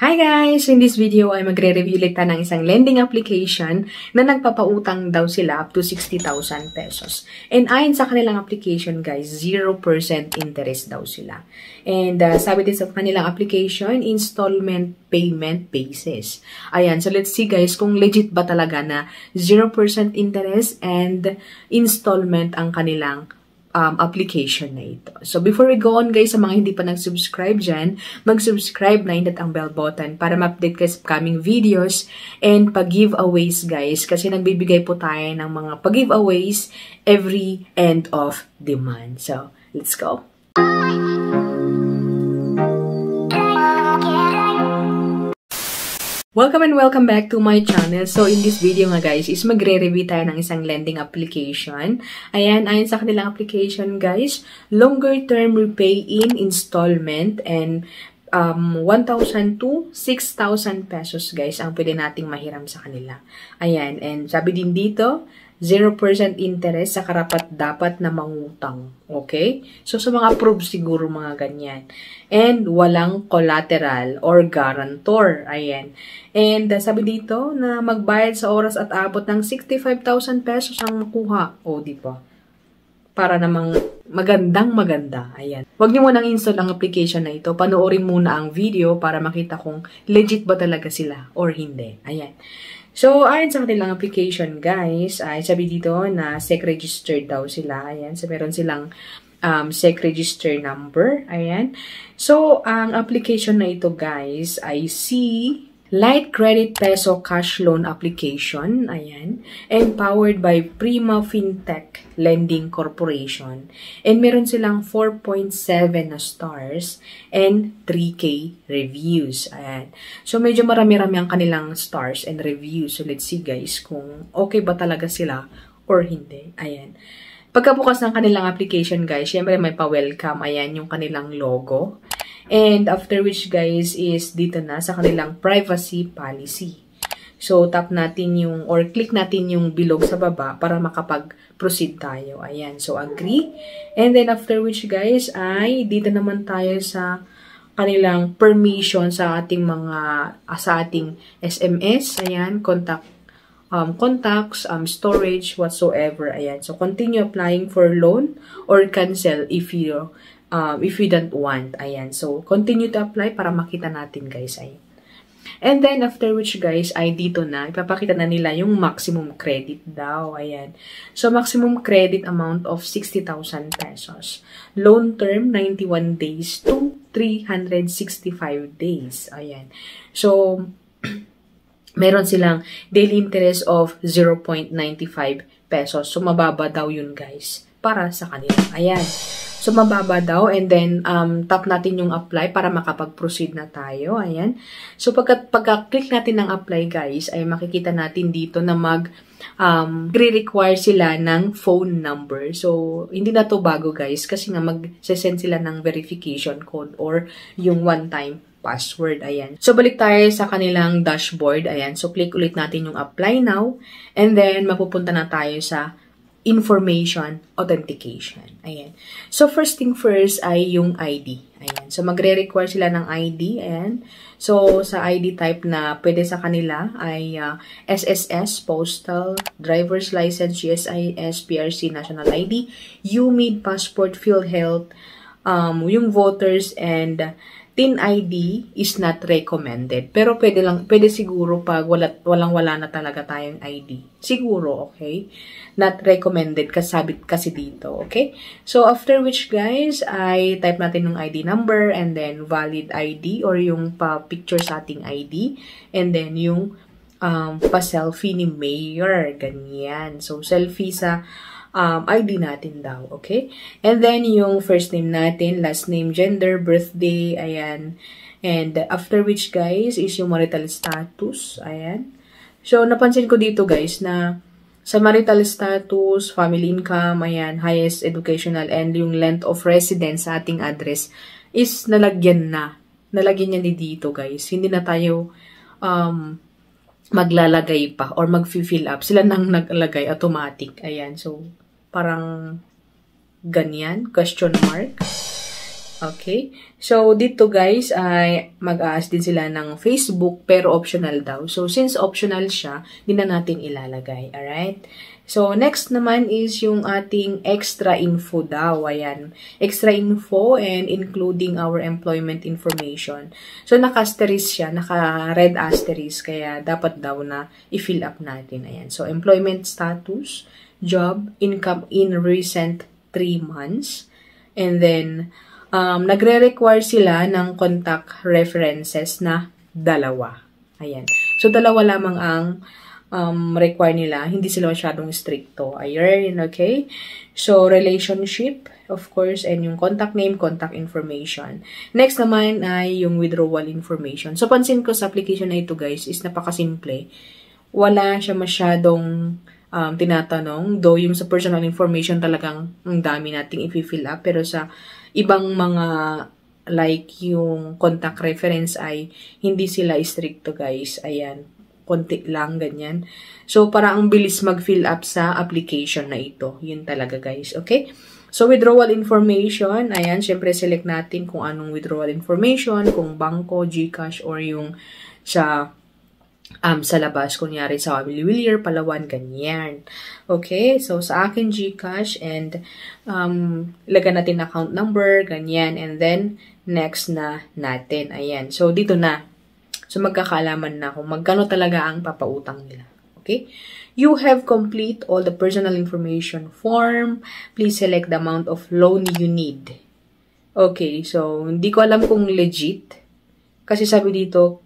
Hi guys! In this video ay magre-review ulit ng isang lending application na nagpapautang daw sila up to 60,000 pesos. And ayon sa kanilang application guys, 0% interest daw sila. And sabi din sa kanilang application, installment payment basis. Ayan, so let's see guys kung legit ba talaga na 0% interest and installment ang kanilang application na ito. So, before we go on guys, sa mga hindi pa nag-subscribe dyan, mag-subscribe na hindot ang bell button para ma-update kayo sa upcoming videos and pag-giveaways guys, kasi nagbibigay po tayo ng mga pag-giveaways every end of the month. So, let's go! Welcome and welcome back to my channel. So, in this video nga guys, is magre-review tayo ng isang lending application. Ayan, ayon sa kanilang application guys, longer term repay in installment and 1,000 to 6,000 pesos guys ang pwede nating mahiram sa kanila. Ayan, and sabi din dito, 0% interest sa karapat-dapat na mangutang. Okay? So, sa mga approved siguro mga ganyan. And walang collateral or guarantor. Ayan. And sabi dito na magbayad sa oras at abot ng 65,000 pesos ang makuha. O, di ba? Para namang maganda. Ayan. Huwag niyo munang install ang application na ito. Panoorin muna ang video para makita kung legit ba talaga sila or hindi. Ayan. So, ayon sa kanilang application, guys, ay sabi dito na SEC registered daw sila. Ayan. So, meron silang SEC register number. Ayan. So, ang application na ito, guys, ay Light Credit Peso Cash Loan Application. Ayan. And powered by Prima Fintech Lending Corporation. And meron silang 4.7 na stars and 3K reviews. Ayan. So, medyo marami-rami ang kanilang stars and reviews. So, let's see guys kung okay ba talaga sila or hindi. Ayan. Pagkabukas ng kanilang application guys, syempre may pa-welcome. Ayan yung kanilang logo. And after which guys is dito na sa kanilang privacy policy. So, tap natin yung or click natin yung bilog sa baba para makapag-proceed tayo. Ayan. So, agree. And then after which guys ay dito naman tayo sa kanilang permission sa ating SMS. Ayan. Contacts, storage, whatsoever. Ayan. So, continue applying for loan or cancel if you don't want. Ayan. So, continue to apply para makita natin, guys. Ayan. And then, after which, guys, ay dito na, ipapakita na nila yung maximum credit daw. Ayan. So, maximum credit amount of 60,000 pesos. Loan term, 91 days to 365 days. Ayan. So, meron silang daily interest of 0.95 pesos. So, mababa daw yun, guys, para sa kanila. Ayan. So, mababa daw. And then, tap natin yung apply para makapag-proceed na tayo. Ayan. So, pagka-click natin ng apply, guys, ay makikita natin dito na re-require sila ng phone number. So, hindi na to bago, guys. Kasi nga, mag-send sila ng verification code or yung one-time password. Ayan. So, balik tayo sa kanilang dashboard. Ayan. So, click ulit natin yung apply now. And then, mapupunta na tayo sa information authentication. Ayan. So, first thing first ay yung ID. Ayan. So, magre-require sila ng ID. Ayan. So, sa ID type na pwede sa kanila ay SSS, Postal, Driver's License, GSIS, PRC, National ID, UMID, Passport, PhilHealth, yung voters and TIN ID is not recommended. Pero pwede siguro pag walang-wala na talaga tayong ID. Siguro, okay? Not recommended kasi dito, okay? So, after which, guys, ay type natin yung ID number and then valid ID or yung pa-picture sa ating ID and then yung pa-selfie ni Mayor. Ganyan. So, selfie sa ID natin daw, okay? And then, yung first name natin, last name, gender, birthday, ayan. And after which, guys, is yung marital status, ayan. So, napansin ko dito, guys, na sa marital status, family income, ayan, highest educational, and yung length of residence sa ating address is nalagyan na. Nalagyan niya dito, guys. Hindi na tayo maglalagay pa or mag-fill up. Sila nang naglagay, automatic. Ayan, so, parang ganyan, question mark. Okay? So, dito guys, ay mag-a-ask din sila ng Facebook, pero optional daw. So, since optional siya, hindi na natin ilalagay. Alright? So, next naman is yung ating extra info daw. Ayan. Extra info and including our employment information. So, naka-asterisk siya. Naka-red asterisk. Kaya, dapat daw na i-fill up natin. Ayan. So, employment status, job, income in recent 3 months. And then, nagre-require sila ng contact references na 2. Ayan. So, 2 lamang ang require nila. Hindi sila masyadong stricto. Ayun, okay? So, relationship, of course, and yung contact name, contact information. Next naman ay yung withdrawal information. So, pansin ko sa application na ito, guys, is napakasimple. Wala siya masyadong tinatanong. Though, yung sa personal information talagang ang dami nating i-fill up. Pero sa ibang mga like yung contact reference ay hindi sila stricto, guys. Ayan. Konti lang, ganyan. So, para ang bilis mag-fill up sa application na ito. Yun talaga, guys. Okay? So, withdrawal information. Ayan, syempre select natin kung anong withdrawal information. Kung bangko, GCash, or yung sa labas, kunyari sa Willier, Palawan, ganyan. Okay, so sa akin GCash and lagyan natin account number, ganyan, and then next na natin. Ayan, so dito na. So magkakaalaman na kung magkano talaga ang papautang nila. Okay, you have complete all the personal information form. Please select the amount of loan you need. Okay, so hindi ko alam kung legit. Kasi sabi dito,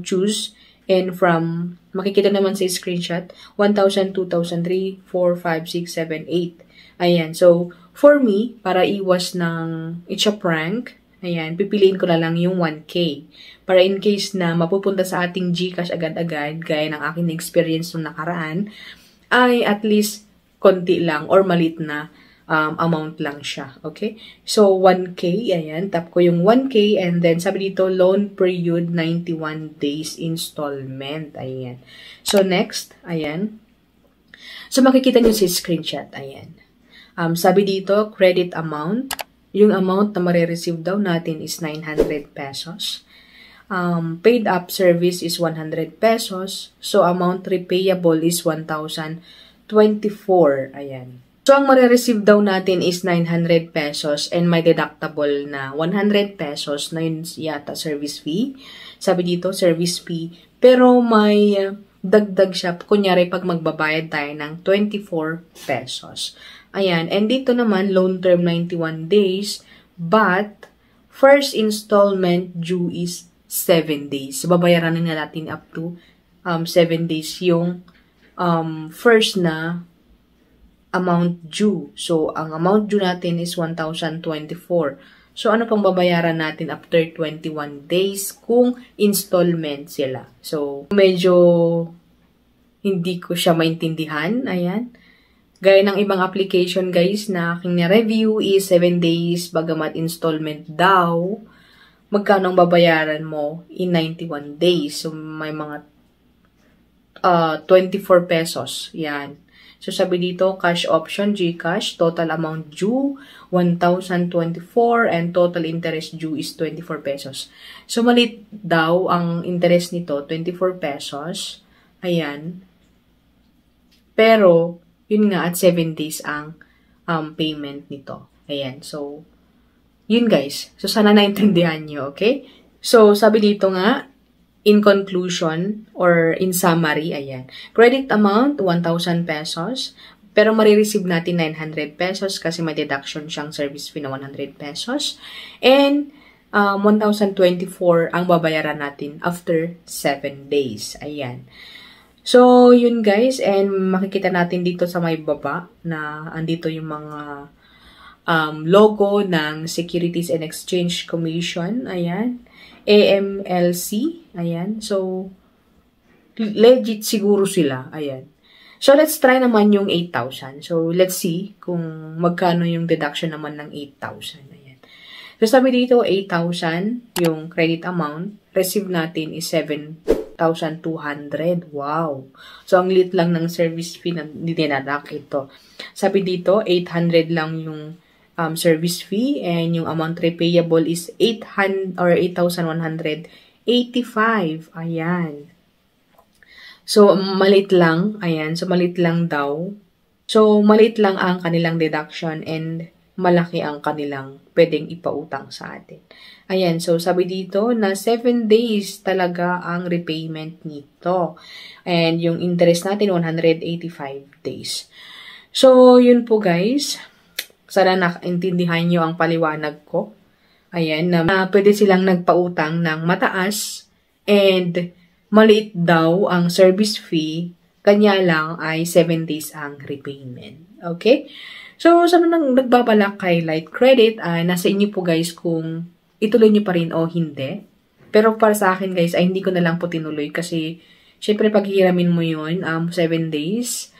choose. And from, makikita naman sa screenshot, 1,000, 2,000, 3, 4, 5, 6, 7, 8. Ayan. So, for me, para iwas ng it's a prank, ayan, pipiliin ko na lang yung 1K. Para in case na mapupunta sa ating GCash agad-agad, gaya ng aking experience nung nakaraan, ay at least konti lang or malit na amount lang siya. Okay? So, 1K, ayan. Tap ko yung 1K and then sabi dito, loan period 91 days installment. Ayan. So, next, ayan. So, makikita nyo si screenshot. Ayan. Sabi dito, credit amount. Yung amount na marireceive daw natin is 900 pesos. Paid up service is 100 pesos. So, amount repayable is 1,024. Ayan. So, ang marireceive daw natin is 900 pesos and may deductible na 100 pesos na yun yata service fee. Sabi dito, service fee. Pero may dagdag siya, kunyari pag magbabayad tayo ng 24 pesos. Ayan. And dito naman, loan term 91 days. But, first installment due is 7 days. So, babayaran na natin up to 7 days yung first na amount due. So, ang amount due natin is 1,024. So, ano pang babayaran natin after 21 days kung installment sila? So, medyo hindi ko siya maintindihan. Ayan. Gaya ng ibang application, guys, na aking na-review is 7 days, bagamat installment daw, magkano ang babayaran mo in 91 days. So, may mga 24 pesos. Yan. So, sabi dito, cash option, GCash, total amount due, 1,024, and total interest due is 24 pesos. So, malit daw ang interest nito, 24 pesos. Ayan. Pero, yun nga, at 7 days ang payment nito. Ayan. So, yun guys. So, sana naintindihan nyo, okay? So, sabi dito nga, in conclusion, or in summary, ayan. Credit amount, 1,000 pesos. Pero marireceive natin 900 pesos kasi may deduction siyang service fee na 100 pesos. And 1,024 ang babayaran natin after 7 days. Ayan. So, yun guys. And makikita natin dito sa may baba na andito yung mga logo ng Securities and Exchange Commission. Ayan. AMLC. Ayan. So, legit siguro sila. Ayan. So, let's try naman yung 8,000. So, let's see kung magkano yung deduction naman ng 8,000. Ayan. So, sabi dito, 8,000 yung credit amount. Receive natin is 7,200. Wow. So, ang lit lang ng service fee na dinadadak ito. Sabi dito, 800 lang yung service fee, and yung amount repayable is 800 or 8,185. Ayan. So, maliit lang. Ayan. So, maliit lang daw. So, maliit lang ang kanilang deduction and malaki ang kanilang pwedeng ipautang sa atin. Ayan. So, sabi dito na 7 days talaga ang repayment nito. And yung interest natin, 185 days. So, yun po guys. Sana nakaintindihan nyo ang paliwanag ko. Ayan. Na pwede silang nagpautang ng mataas and maliit daw ang service fee, kanya lang ay 7 days ang repayment. Okay? So, sa mga nagbabalak kay Light Credit, nasa inyo po guys kung ituloy nyo pa rin o hindi. Pero para sa akin guys, ay hindi ko na lang po tinuloy kasi syempre paghihiramin mo yun, 7 days,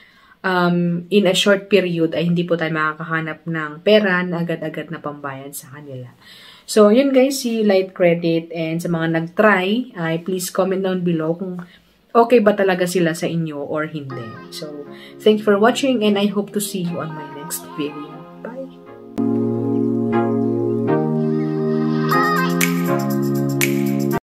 in a short period ay hindi po tayo makakahanap ng pera na agad-agad na pambayad sa kanila. So, yun guys, si Light Credit, and sa mga nag-try, ay please comment down below kung okay ba talaga sila sa inyo or hindi. So, thank you for watching and I hope to see you on my next video.